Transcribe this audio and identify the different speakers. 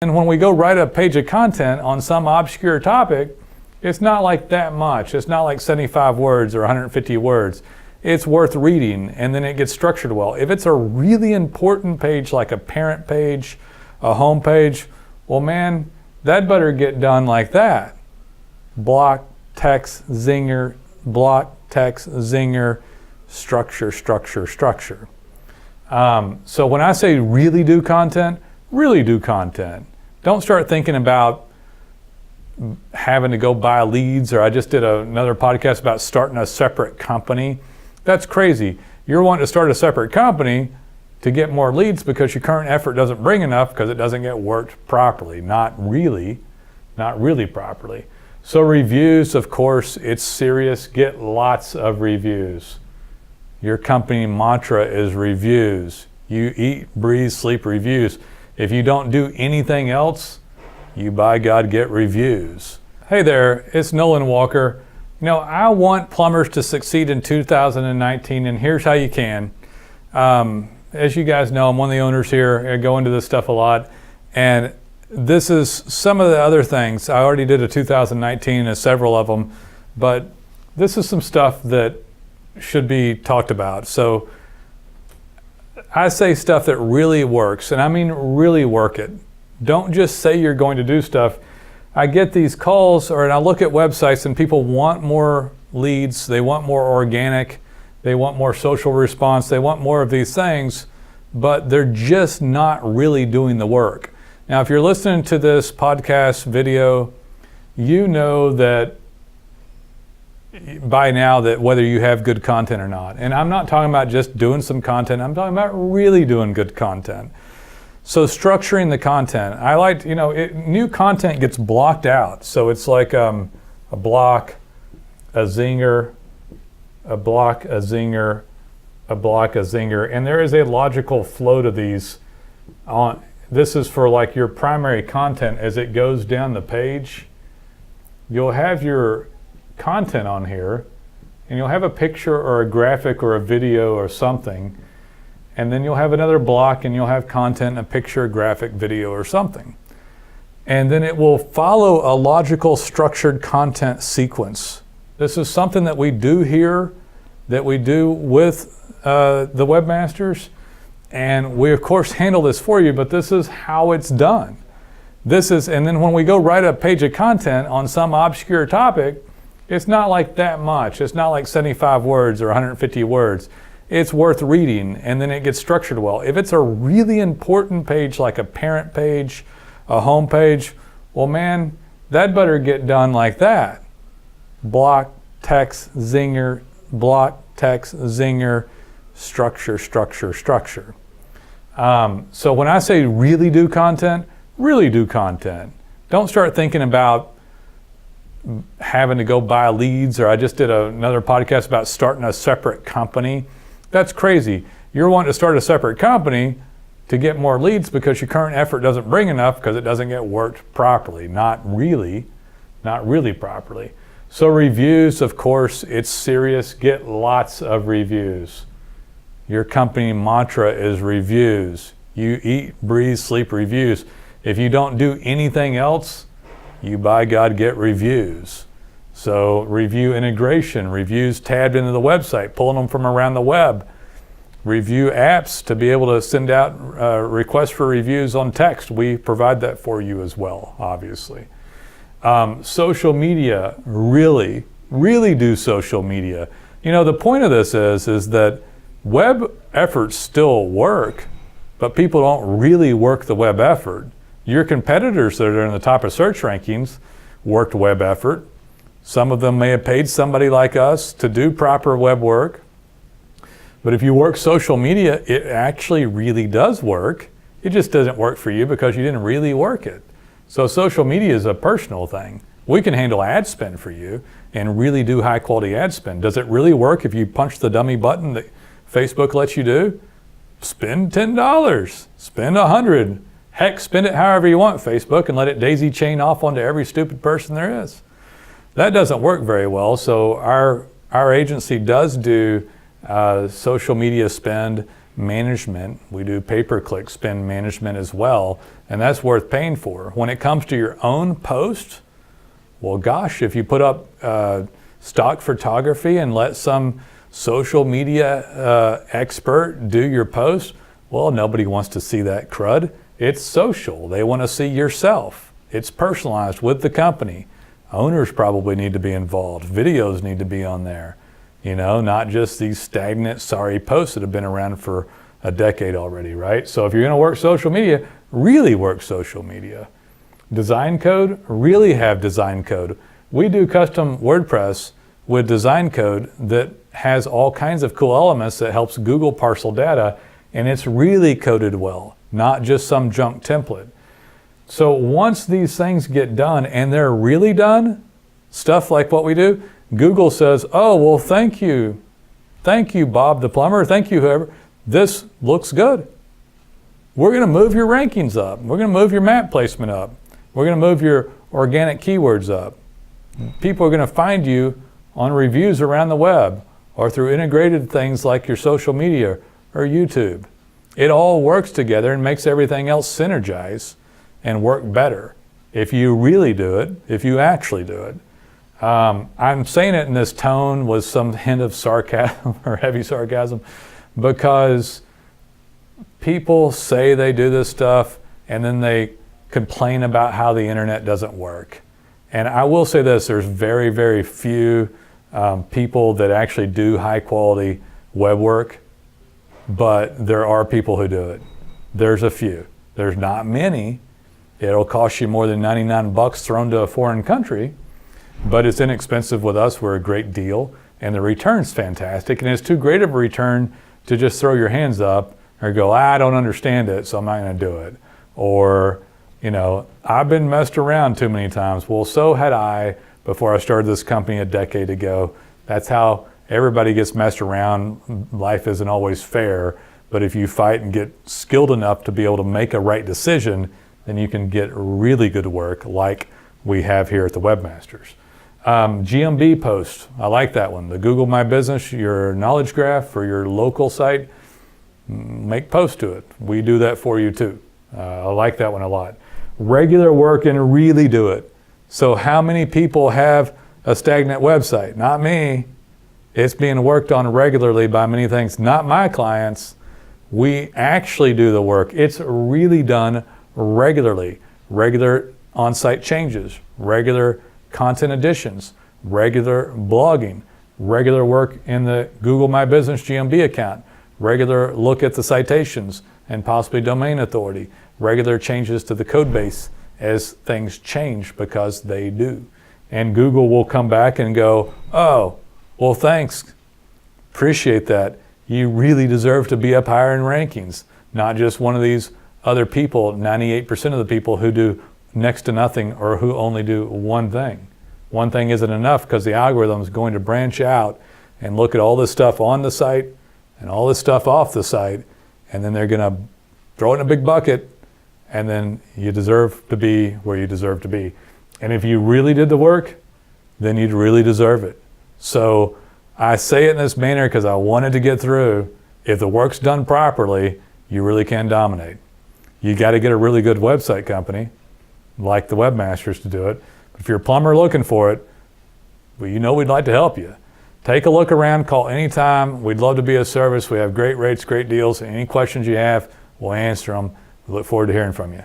Speaker 1: And when we go write a page of content on some obscure topic, it's not like that much. It's not like 75 words or 150 words. It's worth reading, and then it gets structured well. If it's a really important page, like a parent page, a home page, well, man, that better get done like that. Block, text, zinger, block, text, zinger, structure, structure, structure. So when I say really do content, really do content. Don't start thinking about having to go buy leads, or I just did another podcast about starting a separate company. That's crazy. You're wanting to start a separate company to get more leads because your current effort doesn't bring enough because it doesn't get worked properly. Not really properly. So reviews, of course, it's serious. Get lots of reviews. Your company mantra is reviews. You eat, breathe, sleep reviews. If you don't do anything else, you by God get reviews. Hey there, it's Nolan Walker. You know, I want plumbers to succeed in 2019, and here's how you can. As you guys know, I'm one of the owners here. I go into this stuff a lot, and this is some of the other things. I already did a 2019 and several of them, but this is some stuff that should be talked about. So I say stuff that really works, and I mean really work it. Don't just say you're going to do stuff. I get these calls, and I look at websites, and people want more leads, they want more organic, they want more social response, they want more of these things, but they're just not really doing the work. Now, if you're listening to this podcast video, you know that by now that whether you have good content or not. And I'm not talking about just doing some content, I'm talking about really doing good content. So structuring the content. I like, new content gets blocked out. So it's like a block, a zinger, a block, a zinger, a block, a zinger. And there is a logical flow to these. This is for like your primary content. As it goes down the page, you'll have your content on here, and you'll have a picture or a graphic or a video or something, and then you'll have another block, and you'll have content, a picture, a graphic, video, or something. And then it will follow a logical structured content sequence. This is something that we do here, that we do with the webmasters, and we of course handle this for you, but this is how it's done. And then when we go write a page of content on some obscure topic, it's not like that much. It's not like 75 words or 150 words. It's worth reading, and then it gets structured well. If it's a really important page, like a parent page, a home page, well, man, that better get done like that. Block, text, zinger, block, text, zinger, structure, structure, structure. So when I say really do content, really do content. Don't start thinking about having to go buy leads, or I just did another podcast about starting a separate company. That's crazy. You're wanting to start a separate company to get more leads because your current effort doesn't bring enough because it doesn't get worked properly. Not really properly. So reviews, of course, it's serious. Get lots of reviews. Your company mantra is reviews. You eat, breathe, sleep reviews. If you don't do anything else, you by God get reviews. So review integration, reviews tabbed into the website, pulling them from around the web. Review apps to be able to send out requests for reviews on text. We provide that for you as well, obviously. Social media, really do social media. The point of this is that web efforts still work, but people don't really work the web effort. Your competitors that are in the top of search rankings worked web effort. Some of them may have paid somebody like us to do proper web work. But if you work social media, it actually really does work. It just doesn't work for you because you didn't really work it. So social media is a personal thing. We can handle ad spend for you and really do high quality ad spend. Does it really work if you punch the dummy button that Facebook lets you do? Spend $10, spend $100. Heck, spend it however you want, Facebook, and let it daisy chain off onto every stupid person there is. That doesn't work very well, so our agency does do social media spend management. We do pay-per-click spend management as well, and that's worth paying for. When it comes to your own post, well, gosh, if you put up stock photography and let some social media expert do your post, well, nobody wants to see that crud. It's social. They want to see yourself. It's personalized with the company. Owners probably need to be involved. Videos need to be on there. Not just these stagnant, sorry posts that have been around for a decade already, right? So if you're going to work social media, really work social media. Design code, really have design code. We do custom WordPress with design code that has all kinds of cool elements that helps Google parcel data, and it's really coded well, not just some junk template. So once these things get done and they're really done, stuff like what we do, Google says, oh, well, thank you. Thank you, Bob the plumber. Thank you, whoever. This looks good. We're going to move your rankings up. We're going to move your map placement up. We're going to move your organic keywords up. People are going to find you on reviews around the web or through integrated things like your social media or YouTube. It all works together and makes everything else synergize and work better if you really do it, if you actually do it. I'm saying it in this tone with some hint of sarcasm or heavy sarcasm because people say they do this stuff and then they complain about how the internet doesn't work. And I will say this, there's very, very few people that actually do high quality web work, but there are people who do it. There's a few. There's not many. It'll cost you more than 99 bucks thrown to a foreign country, but it's inexpensive with us. We're a great deal, and the return's fantastic, and it's too great of a return to just throw your hands up or go, I don't understand it, so I'm not going to do it. Or, I've been messed around too many times. Well, so had I before I started this company a decade ago. That's how everybody gets messed around. Life isn't always fair, but if you fight and get skilled enough to be able to make a right decision, then you can get really good work like we have here at the Webmasters. GMB post, I like that one. The Google My Business, your knowledge graph for your local site, make posts to it. We do that for you too. I like that one a lot. Regular work and really do it. So how many people have a stagnant website? Not me. It's being worked on regularly by many things, not my clients. We actually do the work. It's really done regularly. Regular on-site changes, regular content additions, regular blogging, regular work in the Google My Business GMB account, regular look at the citations and possibly domain authority, regular changes to the code base as things change because they do. And Google will come back and go, oh, well, thanks. Appreciate that. You really deserve to be up higher in rankings, not just one of these other people, 98% of the people who do next to nothing or who only do one thing. One thing isn't enough because the algorithm is going to branch out and look at all this stuff on the site and all this stuff off the site, and then they're going to throw it in a big bucket, and then you deserve to be where you deserve to be. And if you really did the work, then you'd really deserve it. So I say it in this manner because I wanted to get through. If the work's done properly, you really can dominate. You got to get a really good website company like the Webmasters to do it. But if you're a plumber looking for it, well, we'd like to help you. Take a look around, call anytime. We'd love to be of service. We have great rates, great deals. Any questions you have, we'll answer them. We look forward to hearing from you.